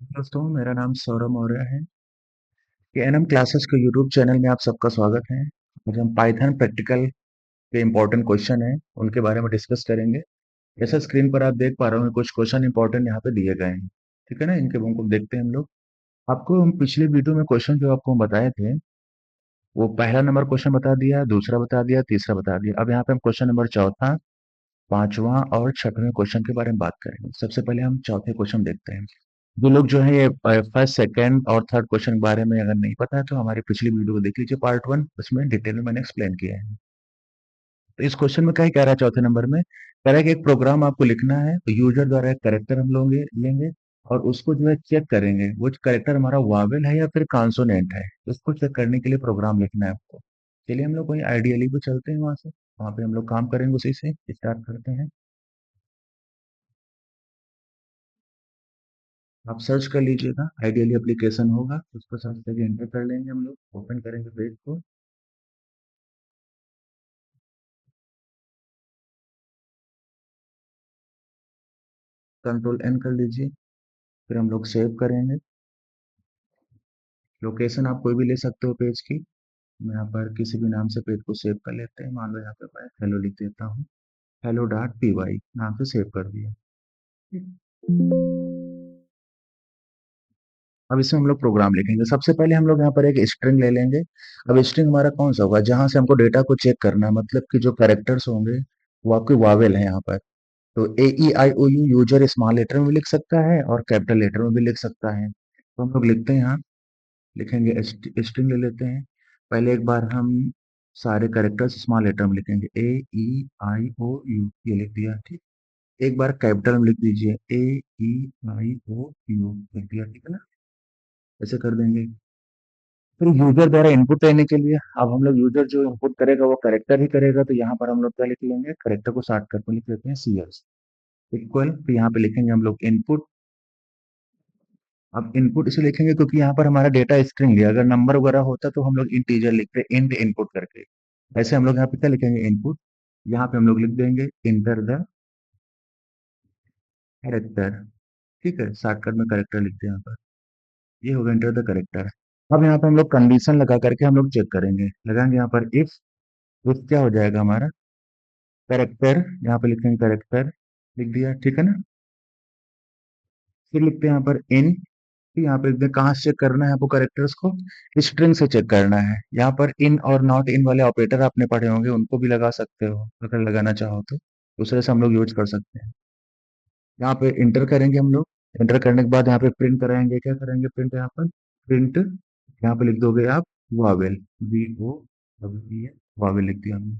दोस्तों, मेरा नाम सौरभ मौर्य है। ये एनएम क्लासेस के यूट्यूब चैनल में आप सबका स्वागत है। आज हम पाइथन प्रैक्टिकल के इम्पोर्टेंट क्वेश्चन हैं उनके बारे में डिस्कस करेंगे। जैसा स्क्रीन पर आप देख पा रहे हो, कुछ क्वेश्चन इंपॉर्टेंट यहाँ पे दिए गए हैं। ठीक है ना, इनके हमको देखते हैं हम लोग। आपको हम पिछले वीडियो में क्वेश्चन जो आपको हम बताए थे, वो पहला नंबर क्वेश्चन बता दिया, दूसरा बता दिया, तीसरा बता दिया। अब यहाँ पे हम क्वेश्चन नंबर चौथा, पांचवा और छठवें क्वेश्चन के बारे में बात करेंगे। सबसे पहले हम चौथे क्वेश्चन देखते हैं। जो लोग जो है ये फर्स्ट सेकंड और थर्ड क्वेश्चन के बारे में अगर नहीं पता है तो हमारी पिछली वीडियो को देख लीजिए, पार्ट वन। उसमें डिटेल में मैंने एक्सप्लेन किया है। तो इस क्वेश्चन में क्या ही कह रहा है, चौथे नंबर में कह रहा है कि एक प्रोग्राम आपको लिखना है, तो यूजर द्वारा एक करेक्टर हम लोग लेंगे और उसको जो है चेक करेंगे वो करेक्टर हमारा वावेल है या फिर कॉन्सोनेंट है। इसको चेक करने के लिए प्रोग्राम लिखना है आपको। चलिए हम लोग वहीं आइडियली पे चलते हैं, वहां से वहां पे हम लोग काम करेंगे, उसी से स्टार्ट करते हैं। आप सर्च कर लीजिएगा, आइडियली एप्लीकेशन होगा, उसको सर्च करके एंटर कर लेंगे हम लोग, ओपन करेंगे पेज को। कंट्रोल एन कर लीजिए, फिर हम लोग सेव करेंगे। लोकेशन आप कोई भी ले सकते हो पेज की। मैं यहाँ पर किसी भी नाम से पेज को सेव कर लेते हैं। मान लो यहाँ पे मैं हेलो लिख देता हूँ, हेलो डॉट पी वाई नाम से सेव कर दिया। अब इसमें हम लोग प्रोग्राम लिखेंगे। सबसे पहले हम लोग यहाँ पर एक स्ट्रिंग ले लेंगे। अब स्ट्रिंग हमारा कौन सा होगा, जहां से हमको डेटा को चेक करना है, मतलब कि जो कैरेक्टर्स होंगे वो आपके वावेल है यहाँ पर। तो ए ई आई ओ यू यूजर स्मॉल लेटर में भी लिख सकता है और कैपिटल लेटर में भी लिख सकता है। तो हम लोग लिखते हैं यहाँ, लिखेंगे स्ट्रिंग ले लेते हैं। पहले एक बार हम सारे कैरेक्टर्स स्मॉल लेटर में लिखेंगे, ए ई आई ओ यू, ये लिख दिया। ठीक। एक बार कैपिटल में लिख दीजिए, ए ई आई ओ यू लिख दिया। ठीक है ना, ऐसे कर देंगे। फिर यूजर द्वारा इनपुट लेने के लिए, अब हम लोग यूजर जो इनपुट करेगा वो करेक्टर ही करेगा, तो यहाँ पर हम लोग क्या लिख लेंगे, करेक्टर को शॉर्टकट में लिख लेते हैं सी एस इक्वल। तो यहाँ पे लिखेंगे हम लोग इनपुट। अब इनपुट इसे लिखेंगे क्योंकि यहाँ पर हमारा डेटा स्ट्रिंग है, अगर नंबर वगैरह होता तो हम लोग इंटीजर लिखते हैं, इंट इनपुट करके। ऐसे हम लोग यहाँ पे क्या लिखेंगे, इनपुट। यहाँ पे हम लोग लिख देंगे इंटर द कैरेक्टर। ठीक है, शॉर्टकट में कैरेक्टर लिखते हैं यहाँ पर। ये होगा इंटर द कैरेक्टर। अब यहाँ पे हम लोग कंडीशन लगा करके हम लोग चेक करेंगे, लगाएंगे यहाँ पर इफ क्या हो जाएगा हमारा, कैरेक्टर। यहाँ पे लिखेंगे कैरेक्टर, लिख दिया। ठीक है ना, फिर लिखते हैं यहाँ पर इन। यहाँ पे कहाँ से चेक करना है आपको कैरेक्टर्स को, स्ट्रिंग से चेक करना है। यहाँ पर इन और नॉट इन वाले ऑपरेटर आपने पढ़े होंगे, उनको भी लगा सकते हो अगर लगाना चाहो तो, दूसरे से हम लोग यूज कर सकते हैं। यहाँ पे इंटर करेंगे हम लोग। इंटर करने के बाद यहाँ पे प्रिंट कराएंगे, क्या करेंगे प्रिंट, यहाँ पर प्रिंट, यहाँ पे लिख दोगे आप vowel, V O W L, vowel लिख दिया हमने।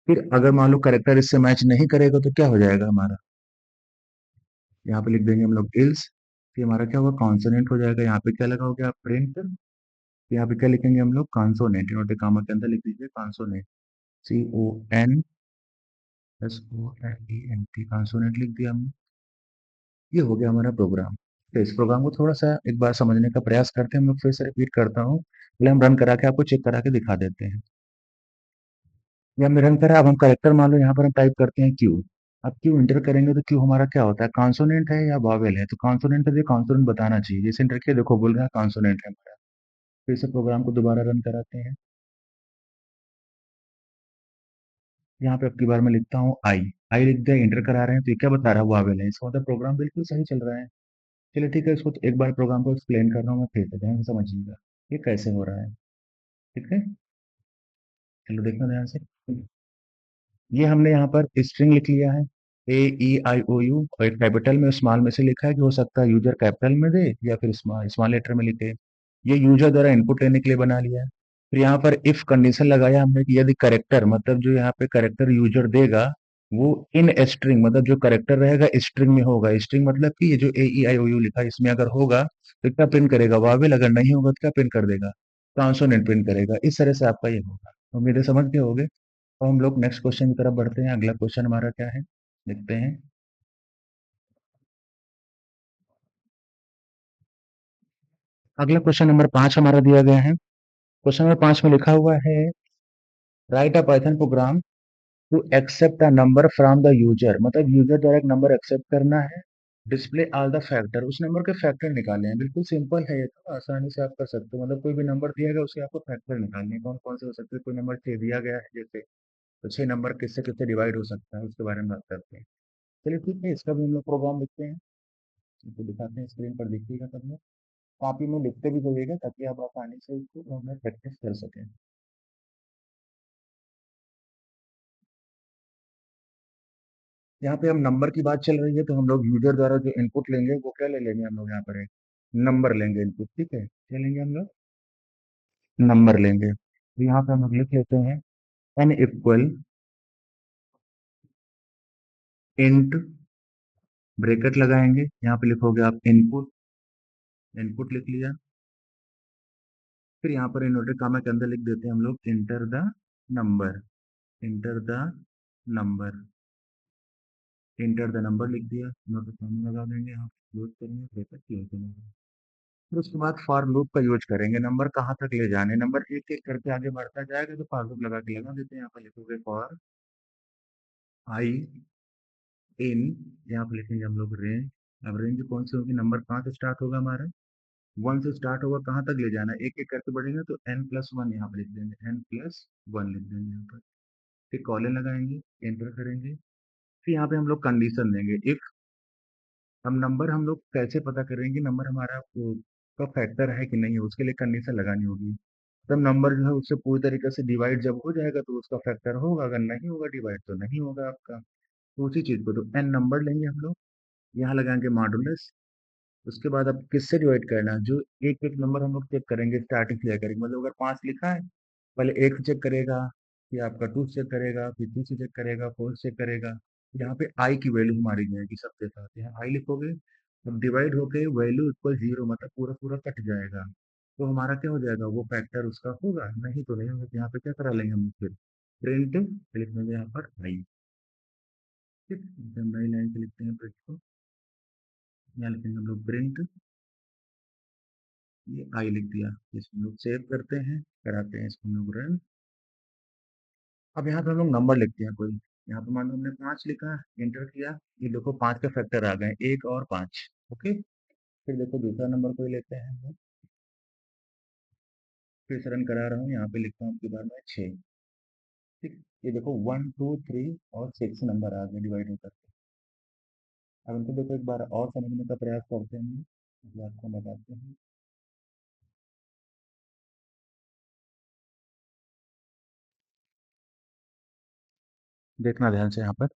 फिर अगर मान लो करेक्टर इससे मैच नहीं करेगा तो क्या हो जाएगा हमारा, यहाँ पे लिख देंगे हम लोग इल्स। फिर हमारा क्या होगा, कॉन्सोनेंट हो जाएगा। यहाँ पे क्या लगाओगे आप, प्रिंट। यहाँ पे क्या लिखेंगे हम लोग, कॉन्सोनेंट, इन्वर्टेड कामा के अंदर लिख दीजिए consonant, C O N S O N E N T, consonant लिख दिया हमने। ये हो गया हमारा प्रोग्राम। तो इस प्रोग्राम को थोड़ा सा एक बार समझने का प्रयास करते हैं हम लोग, फिर से रिपीट करता हूँ, पहले हम रन करा के आपको चेक करा के दिखा देते हैं। ये हमने रन करा। अब हम करेक्टर मान लो यहाँ पर हम टाइप करते हैं क्यू। अब क्यू इंटर करेंगे तो क्यू हमारा क्या होता है, कॉन्सोनेंट है या वॉवेल है, तो कॉन्सोनेंट है तो कॉन्सोनेंट बताना चाहिए। जैसे इंटर किया, देखो बोल रहा है कॉन्सोनेंट है हमारा। फिर से प्रोग्राम को दोबारा रन कराते हैं। यहाँ पे अब की बार मैं लिखता हूँ आई। आई लिख दिया, इंटर करा रहे हैं तो ये क्या बता रहा है, वावेल है। इसका मतलब प्रोग्राम बिल्कुल सही चल रहा है। चलिए ठीक है, इसको तो एक बार प्रोग्राम को एक्सप्लेन कर रहा हूँ मैं, फिर से ध्यान से समझिएगा ये कैसे हो रहा है। ठीक है, चलो देखना ध्यान से। ये हमने यहाँ पर स्ट्रिंग लिख लिया है, ए ई आई ओ यू, और एक कैपिटल में स्मॉल में से लिखा है कि हो सकता है यूजर कैपिटल में दे या फिर स्मॉल स्मॉल लेटर में लिखे। ये यूजर द्वारा इनपुट लेने के लिए बना लिया है। फिर यहाँ पर इफ कंडीशन लगाया हमने कि यदि करेक्टर, मतलब जो यहाँ पे करेक्टर यूजर देगा वो इन स्ट्रिंग, मतलब जो करेक्टर रहेगा स्ट्रिंग में होगा। स्ट्रिंग मतलब कि ये जो ए ई आई ओ यू लिखा है इसमें अगर होगा तो क्या प्रिंट करेगा, वावेल। अगर नहीं होगा तो क्या प्रिंट कर देगा, कॉन्सोनेंट प्रिंट करेगा। इस तरह से आपका ये होगा। उम्मीद है समझ गए होगे। तो हम लोग नेक्स्ट क्वेश्चन की तरफ बढ़ते हैं। अगला क्वेश्चन हमारा क्या है, देखते हैं। अगला क्वेश्चन नंबर 5 हमारा दिया गया है। क्वेश्चन नंबर 5 में लिखा हुआ है, write a Python program to accept a number from the user, मतलब यूजर द्वारा एक नंबर एक्सेप्ट करना है डिस्प्ले ऑल द फैक्टर, उस नंबर के फैक्टर निकाले हैं। बिल्कुल सिंपल है ये, तो आसानी से आप कर सकते हो। मतलब कोई भी नंबर दिया गया उसके आपको फैक्टर निकालने हैं। कौन कौन से हो सकते हैं? कोई नंबर दिया गया है जैसे, तो 6 नंबर किससे किससे डिवाइड हो सकता है उसके बारे में बात करते हैं। चलिए ठीक है, इसका भी हम लोग प्रोग्राम लिखते हैं। तो दिखाते हैं, स्क्रीन पर देखिएगा सब लोग। कॉपी में लिखते भी जाइएगा ताकि आप आसानी से इसको हमें प्रैक्टिस कर सकें। यहाँ पे हम नंबर की बात चल रही है, तो हम लोग यूजर द्वारा जो इनपुट लेंगे वो क्या ले लेंगे? हम लोग यहाँ पर एक नंबर लेंगे इनपुट। ठीक है, क्या लेंगे हम लोग? नंबर लेंगे। तो यहाँ पे हम लोग लिख लेते हैं एन इक्वल इंट, ब्रेकेट लगाएंगे, यहाँ पे लिखोगे आप इनपुट। इनपुट लिख लिया। फिर यहाँ पर इन्वर्टेड कामा के अंदर लिख देते हैं हम लोग inter the number. Inter the number. Inter the number लिख दिया, इन्वर्टेड कामा लगा देंगे, यहाँ क्लोज करेंगे, ब्रेकेट क्लोज करेंगे। फिर उसके बाद फॉर लूप का यूज करेंगे। नंबर कहाँ तक ले जाने, नंबर एक एक करके आगे बढ़ता जाएगा, तो फॉर लूप लगा देते हैं। यहाँ पर लिखोगे फॉर आई इन, यहाँ पे लिखेंगे हम लोग रेंज। अब रेंज कौन सी होगी? नंबर कहाँ से स्टार्ट होगा हमारा? 1 से स्टार्ट होगा, कहाँ तक ले जाना है? एक एक करके बढ़ेंगे, तो n+1 यहाँ पे लिख देंगे, n+1 लिख देंगे यहाँ पर। फिर कॉलन लगाएंगे, एंटर करेंगे। फिर यहाँ पे हम लोग कंडीशन देंगे इफ। हम नंबर हम लोग कैसे पता करेंगे नंबर हमारा का फैक्टर है कि नहीं है? उसके लिए कंडीशन लगानी होगी। तब नंबर जो है उससे पूरी तरीके से डिवाइड जब हो जाएगा तो उसका फैक्टर होगा, अगर नहीं होगा डिवाइड तो नहीं होगा आपका। तो उसी चीज को, तो एन नंबर लेंगे हम लोग, यहाँ लगाएंगे मॉडुलस। उसके बाद अब किससे डिवाइड करना है? जो एक एक नंबर हम लोग चेक करेंगे, स्टार्टिंग से करेंगे। मतलब अगर 5 लिखा है, पहले एक से चेक करेगा, फिर आपका 2 से चेक करेगा, फिर 3 से चेक करेगा, 4 से चेक करेगा। यहाँ पे आई की वैल्यू हमारी जाएगी सबके साथ, यहाँ आई लिखोगे। अब डिवाइड होके वैल्यू इक्वल 0, मतलब पूरा पूरा कट जाएगा। तो हमारा क्या हो जाएगा? वो फैक्टर उसका होगा, नहीं तो नहीं होगा। तो यहाँ पे क्या करा लेंगे हम फिर? प्रिंट लिख देंगे यहाँ पर आई। ठीक, जब नई लाइन पे लिखते हैं प्रिंट को, यहाँ लिखेंगे हम लोग प्रिंट, ये आई लिख दिया। इसको हम लोग सेव करते हैं, कराते हैं इसको हम लोग रन। अब यहाँ पे हम लोग नंबर लिखते हैं कोई। यहाँ पे मान लो हमने 5 लिखा, एंटर किया। ये देखो 5 के फैक्टर आ गए, 1 और 5। ओके, फिर देखो दूसरा नंबर कोई लेते हैं हम लोग। फिर से रन करा रहा हूँ, यहाँ पे लिखता हूँ आपके बार में 6। ठीक, ये देखो 1 2 3 और 6 नंबर आ गए डिवाइड होकर के। अब इनको देखो एक बार और समझने का प्रयास करते हैं, जो आपको बताते हैं। देखना ध्यान से यहाँ पर।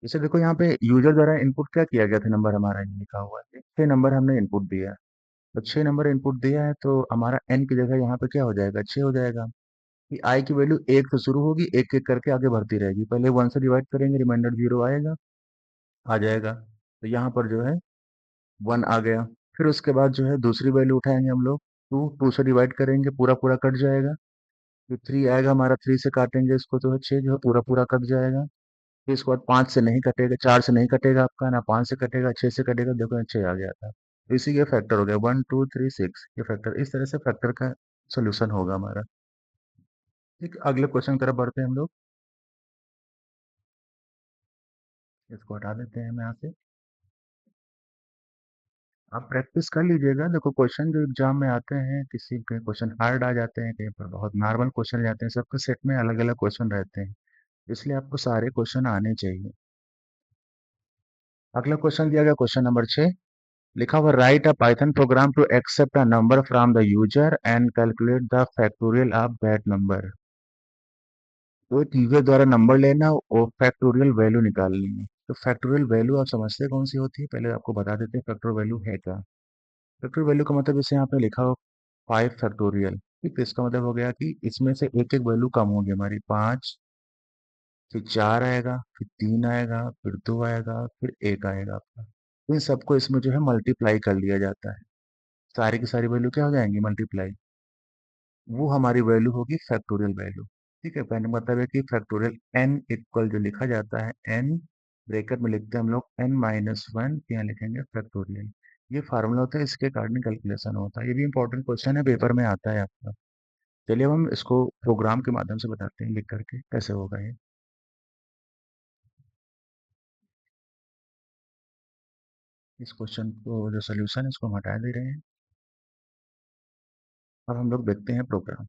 जैसे देखो यहाँ पे यूजर द्वारा इनपुट क्या किया गया था, नंबर हमारा ये लिखा हुआ है, 6 नंबर हमने इनपुट दिया है। तो 6 नंबर इनपुट दिया है, तो हमारा एन की जगह यहाँ पे क्या हो जाएगा? 6 हो जाएगा। कि आई की वैल्यू 1 से शुरू होगी, एक एक करके आगे बढ़ती रहेगी। पहले 1 से डिवाइड करेंगे, रिमाइंडर 0 आएगा, आ जाएगा। तो यहाँ पर जो है 1 आ गया। फिर उसके बाद जो है दूसरी वैल्यू उठाएंगे हम लोग, 2, 2 से डिवाइड करेंगे, पूरा पूरा कट जाएगा। फिर 3 आएगा हमारा, 3 से काटेंगे इसको, तो है 6 जो है पूरा पूरा कट जाएगा। फिर इसके बाद 5 से नहीं कटेगा, 4 से नहीं कटेगा आपका, ना 5 से कटेगा, 6 से कटेगा। देखो यहाँ 6 आ गया था। तो इसी ये फैक्टर हो गया 1 2 3 6, ये फैक्टर। इस तरह से फैक्टर का सोल्यूशन होगा हमारा। ठीक, अगले क्वेश्चन की तरफ बढ़ते हैं हम लोग। इसको हटा देते हैं हम यहाँ से। आप प्रैक्टिस कर लीजिएगा। देखो क्वेश्चन जो एग्जाम में आते हैं, किसी के क्वेश्चन हार्ड आ जाते हैं, कहीं पर बहुत नॉर्मल क्वेश्चन जाते हैं, सबके सेट में अलग अलग क्वेश्चन रहते हैं। इसलिए आपको सारे क्वेश्चन आने चाहिए। अगला क्वेश्चन दिया गया क्वेश्चन नंबर 6, लिखा हुआ write a Python program to accept a number from the user and calculate the factorial of that number. तो एक यूजर द्वारा नंबर लेना और फैक्टोरियल वैल्यू निकालनी है। तो फैक्टोरियल वैल्यू आप समझते हैं कौन सी होती है? पहले आपको बता देते हैं फैक्टोरियल वैल्यू है क्या। फैक्टोरियल वैल्यू का मतलब जैसे यहाँ पे लिखा हो 5 फैक्टोरियल। ठीक है, इसका मतलब हो गया कि इसमें से एक एक वैल्यू कम होगी हमारी। 5, फिर 4 आएगा, फिर 3 आएगा, फिर 2 आएगा, फिर 1 आएगा आपका। इन सबको इसमें जो है मल्टीप्लाई कर लिया जाता है। सारी की सारी वैल्यू क्या हो जाएंगी? मल्टीप्लाई। वो हमारी वैल्यू होगी फैक्टोरियल वैल्यू। ठीक है, पहले मतलब है कि फैक्टोरियल एन इक्वल जो लिखा जाता है, एन ब्रैकेट में लिखते हैं हम लोग n-1, यहाँ लिखेंगे फैक्टोरियल। ये फार्मूला होता है, इसके अकॉर्डिंग कैलकुलेशन होता है। ये भी इंपॉर्टेंट क्वेश्चन है, पेपर में आता है आपका। चलिए अब हम इसको प्रोग्राम के माध्यम से बताते हैं लिख करके कैसे होगा ये। इस क्वेश्चन को जो सोल्यूशन है इसको हम हटा दे रहे हैं। अब हम लोग देखते हैं प्रोग्राम।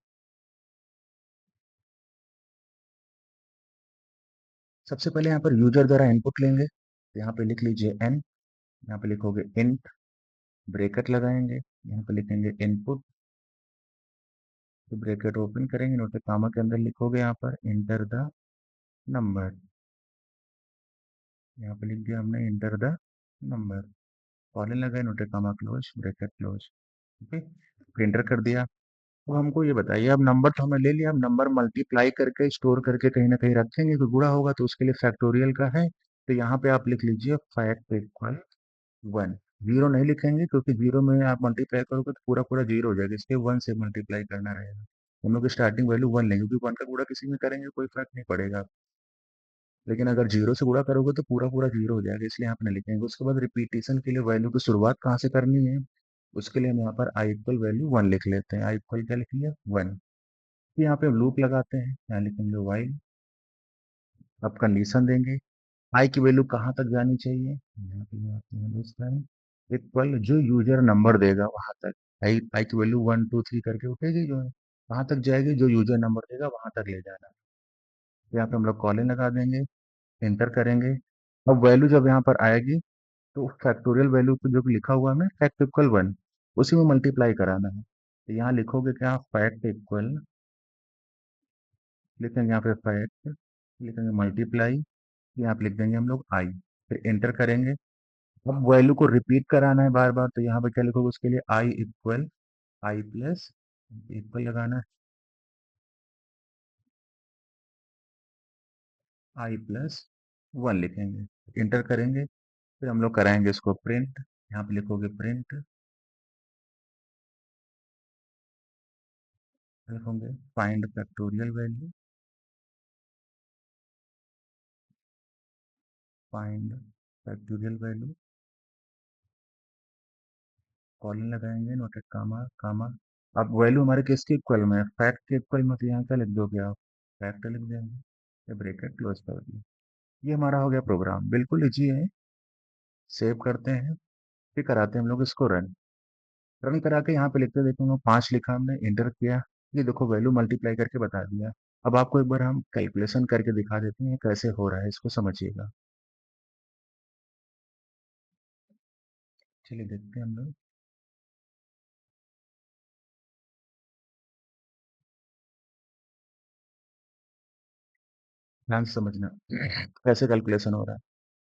सबसे पहले यहाँ पर यूजर द्वारा इनपुट लेंगे, तो यहाँ पे लिख लीजिए n, यहाँ पे लिखोगे इंट, ब्रैकेट लगाएंगे, यहाँ पे लिखेंगे इनपुट, तो ब्रैकेट ओपन करेंगे, नोट कामा के अंदर लिखोगे यहाँ पर इंटर द नंबर, यहाँ पे लिख दिया हमने इंटर द नंबर, कॉलन लगाए, note comma close, bracket close. Okay, printer कर दिया। अब हमको ये बताइए, अब नंबर तो हमने ले लिया, अब नंबर मल्टीप्लाई करके स्टोर करके कहीं ना कहीं रखेंगे, तो गुणा होगा तो उसके लिए फैक्टोरियल का है, तो यहाँ पे आप लिख लीजिए फैक्ट इक्वल 1। जीरो नहीं लिखेंगे क्योंकि जीरो में आप मल्टीप्लाई करोगे तो पूरा पूरा जीरो हो जाएगा, इसलिए 1 से मल्टीप्लाई करना रहेगा। हम लोग स्टार्टिंग वैल्यू 1 लेंगे क्योंकि 1 का गुणा किसी में करेंगे कोई फर्क नहीं पड़ेगा, लेकिन अगर जीरो से गुणा करोगे तो पूरा पूरा जीरो हो जाएगा, इसलिए यहाँ पे नहीं लिखेंगे। उसके बाद रिपीटेशन के लिए वैल्यू की शुरुआत कहाँ से करनी है, उसके लिए हम यहाँ पर आई इक्वल वैल्यू 1 लिख लेते हैं। आई इक्वल क्या लिख लिया 1। फिर यहाँ पे लूप लगाते हैं, यहाँ लिखेंगे वाइल, अब कंडीशन देंगे आई की वैल्यू कहाँ तक जानी चाहिए, यहाँ पे आते हैं दूसरा इक्वल जो यूजर नंबर देगा वहां तक। आई की वैल्यू 1 2 3 करके उठेगी, जो है कहाँ तक जाएगी, जो यूजर नंबर देगा वहां तक ले जाना है। तो यहाँ पे हम लोग कॉलन लगा देंगे, एंटर करेंगे। अब वैल्यू जब यहाँ पर आएगी तो फैक्टोरियल वैल्यू को जो भी लिखा हुआ है फैक्ट इक्वल 1, उसी में मल्टीप्लाई कराना है। तो यहाँ लिखोगे क्या फैक्ट इक्वल, लिखेंगे यहाँ पे फैक्ट, लिखेंगे मल्टीप्लाई, यहाँ पे लिख देंगे हम लोग आई, फिर एंटर करेंगे। अब वैल्यू को रिपीट कराना है बार बार, तो यहाँ पे क्या लिखोगे उसके लिए I equal I plus, equal लगाना है आई प्लस 1 लिखेंगे, एंटर करेंगे। फिर हम लोग कराएंगे इसको प्रिंट, यहाँ पे लिखोगे प्रिंट, लिखोगे find factorial value, find factorial value, colon लगाएंगे, नोटेड कामा कामा। अब वैल्यू हमारे किसके इक्वल में है, फैक्ट के इक्वल में, तो यहाँ क्या लिख दोगे आप फैक्ट लिख देंगे, ब्रेकेट क्लोज कर दिया। ये हमारा हो गया प्रोग्राम, बिल्कुल इजी है। सेव करते हैं, फिर कराते हैं हम लोग इसको रन। रन करा के यहाँ पे लिखते देखो, हम 5 लिखा, हमने इंटर किया, ये देखो वैल्यू मल्टीप्लाई करके बता दिया। अब आपको एक बार हम कैलकुलेशन करके दिखा देते हैं कैसे हो रहा है, इसको समझिएगा। चलिए देखते हैं हम लोग, ध्यान से समझना कैसे कैलकुलेशन हो रहा है।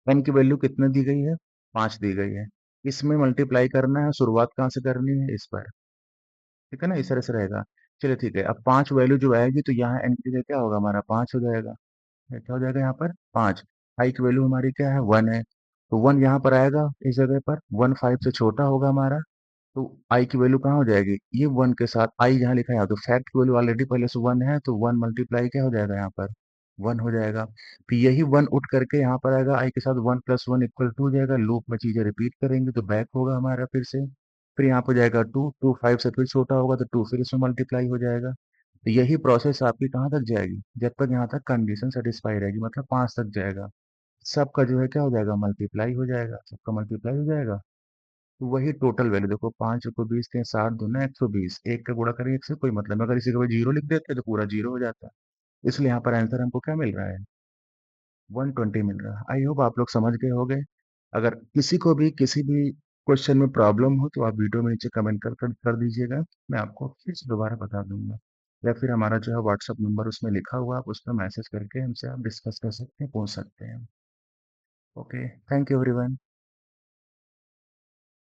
एन की वैल्यू कितने दी गई है, 5 दी गई है, इसमें मल्टीप्लाई करना है, शुरुआत कहाँ से करनी है, इस पर। ठीक है ना, इस तरह से रहेगा। चलिए ठीक है, अब 5 वैल्यू जो आएगी तो यहाँ एन की जगह क्या होगा हमारा 5 हो जाएगा। क्या हो जाएगा यहाँ पर 5। आई की वैल्यू हमारी क्या है 1 है, तो 1 यहाँ पर आएगा इस जगह पर, 1 5 से छोटा होगा हमारा, तो आई की वैल्यू कहाँ हो जाएगी, ये 1 के साथ आई जहाँ लिखा है, तो फैक्ट की वैल्यू ऑलरेडी पहले से 1 है, तो 1 मल्टीप्लाई क्या हो जाएगा यहाँ पर 1 हो जाएगा। फिर यही 1 उठ करके यहाँ पर आएगा, आई के साथ 1 + 1 = 2 हो जाएगा, लूप में चीजें रिपीट करेंगे तो बैक होगा हमारा फिर से। फिर यहाँ पर जाएगा 2, 2 5 से फिर छोटा होगा तो 2 फिर इसमें मल्टीप्लाई हो जाएगा। तो यही प्रोसेस आपकी कहाँ तक जाएगी, जब तक यहाँ तक कंडीशन सेटिस्फाई रहेगी, मतलब 5 तक जाएगा। सबका जो है क्या हो जाएगा मल्टीप्लाई हो जाएगा, सबका मल्टीप्लाई हो जाएगा। तो वही टोटल वैल्यू देखो, 5 को 20 के 60 दूना 120, एक का गुणा करें एक से कोई मतलब नहीं। अगर इसी को जीरो लिख देते तो पूरा जीरो हो जाता है, इसलिए यहाँ पर आंसर हमको क्या मिल रहा है 120 मिल रहा है। आई होप आप लोग समझ गए होंगे। अगर किसी को भी किसी भी क्वेश्चन में प्रॉब्लम हो तो आप वीडियो में नीचे कमेंट कर दीजिएगा, मैं आपको फिर से दोबारा बता दूंगा, या फिर हमारा जो है व्हाट्सअप नंबर उसमें लिखा हुआ, आप उस पर मैसेज करके हमसे आप डिस्कस कर सकते हैं, पूछ सकते हैं। Okay, thank you everyone.